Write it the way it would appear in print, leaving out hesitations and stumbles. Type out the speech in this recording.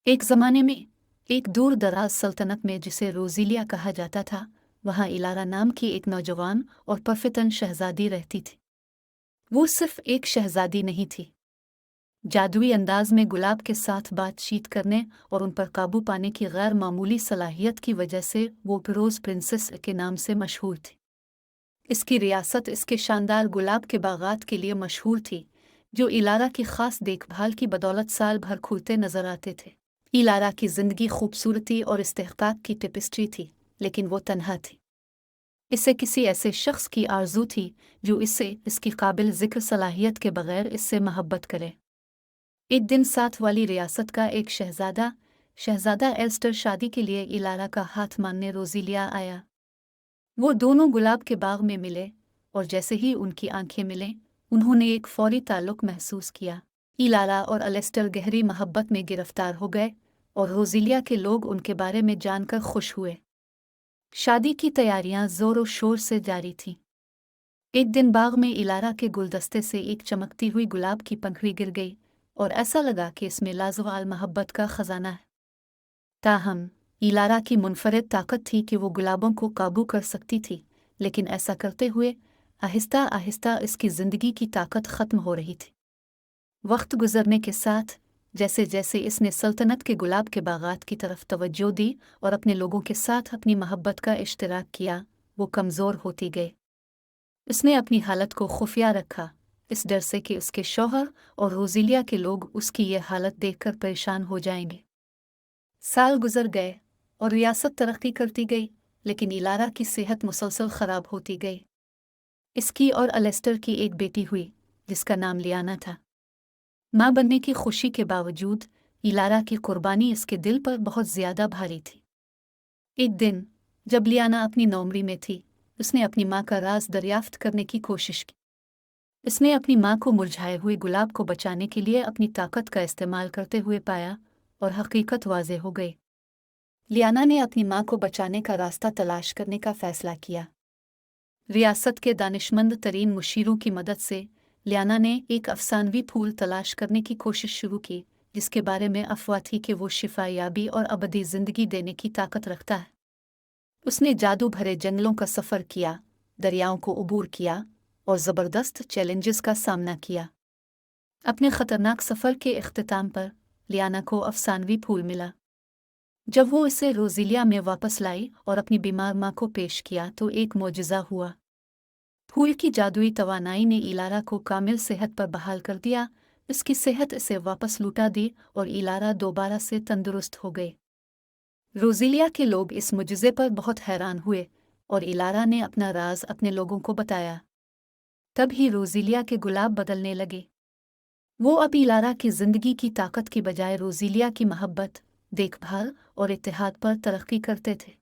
एक ज़माने में एक दूर दराज सल्तनत में जिसे रोज़िलिया कहा जाता था, वहाँ इलारा नाम की एक नौजवान और परफितन शहज़ादी रहती थी। वो सिर्फ एक शहज़ादी नहीं थी। जादुई अंदाज में गुलाब के साथ बातचीत करने और उन पर काबू पाने की गैर मामूली सलाहियत की वजह से वो रोज़ प्रिंसेस के नाम से मशहूर थी। इसकी रियासत इसके शानदार गुलाब के बागात के लिए मशहूर थी, जो इलारा की ख़ास देखभाल की बदौलत साल भर खुलते नजर आते थे। इलारा की ज़िंदगी खूबसूरती और इस्तेहकाक की टिपिस्ट्री थी, लेकिन वो तन्हा थी। इसे किसी ऐसे शख्स की आरजू थी जो इससे इसकी काबिल ज़िक्र सलाहियत के बगैर इससे मोहब्बत करे। एक दिन साथ वाली रियासत का एक शहज़ादा एल्स्टर शादी के लिए इलारा का हाथ मांगने रोज़िलिया आया। वो दोनों गुलाब के बाग में मिले, और जैसे ही उनकी आंखें मिलें, उन्होंने एक फौरी ताल्लुक महसूस किया। इलारा और एलेस्टर गहरी मोहब्बत में गिरफ्तार हो गए, और रोज़िलिया के लोग उनके बारे में जानकर खुश हुए। शादी की तैयारियां जोर शोर से जारी थीं। एक दिन बाग में इलारा के गुलदस्ते से एक चमकती हुई गुलाब की पंखुड़ी गिर गई, और ऐसा लगा कि इसमें लाजवाल मोहब्बत का खजाना है। ताहम इलारा की मुनफरिद ताकत थी कि वो गुलाबों को काबू कर सकती थी, लेकिन ऐसा करते हुए आहिस्ता आहिस्ता इसकी ज़िंदगी की ताकत ख़त्म हो रही थी। वक्त गुजरने के साथ जैसे जैसे इसने सल्तनत के गुलाब के बागात की तरफ तवज्जो दी और अपने लोगों के साथ अपनी मोहब्बत का इश्तराक किया, वो कमज़ोर होती गई। उसने अपनी हालत को खुफिया रखा, इस डर से कि उसके शौहर और रोज़िलिया के लोग उसकी ये हालत देखकर परेशान हो जाएंगे। साल गुजर गए और रियासत तरक्की करती गई, लेकिन इलारा की सेहत मुसलसल ख़राब होती गई। इसकी और एलेस्टर की एक बेटी हुई, जिसका नाम लियाना था। माँ बनने की खुशी के बावजूद इलारा की कुर्बानी इसके दिल पर बहुत ज़्यादा भारी थी। एक दिन जब लियाना अपनी नौमरी में थी, उसने अपनी माँ का राज दरियाफ्त करने की कोशिश की। इसने अपनी माँ को मुरझाए हुए गुलाब को बचाने के लिए अपनी ताकत का इस्तेमाल करते हुए पाया, और हकीकत वाज़ेह हो गई। लियाना ने अपनी माँ को बचाने का रास्ता तलाश करने का फ़ैसला किया। रियासत के दानिशमंद तरीन मुशीरों की मदद से लियाना ने एक अफसानवी फूल तलाश करने की कोशिश शुरू की, जिसके बारे में अफवाह थी कि वो शिफायाबी और अबदी ज़िंदगी देने की ताकत रखता है। उसने जादू भरे जंगलों का सफ़र किया, दरियाओं को अबूर किया और ज़बरदस्त चैलेंजेस का सामना किया। अपने ख़तरनाक सफ़र के इख्तिताम पर लियाना को अफसानवी फूल मिला। जब वो इसे रोज़िलिया में वापस लाई और अपनी बीमार माँ को पेश किया तो एक मौजज़ा हुआ। फूल की जादुई तवानाई ने इलारा को कामिल सेहत पर बहाल कर दिया। इसकी सेहत इसे वापस लुटा दी और इलारा दोबारा से तंदुरुस्त हो गई। रोज़िलिया के लोग इस मुजज़े पर बहुत हैरान हुए, और इलारा ने अपना राज अपने लोगों को बताया। तब ही रोज़िलिया के गुलाब बदलने लगे। वो अब इलारा की ज़िंदगी की ताकत की बजाय रोज़िलिया की मोहब्बत, देखभाल और इत्तेहाद पर तरक्की करते थे।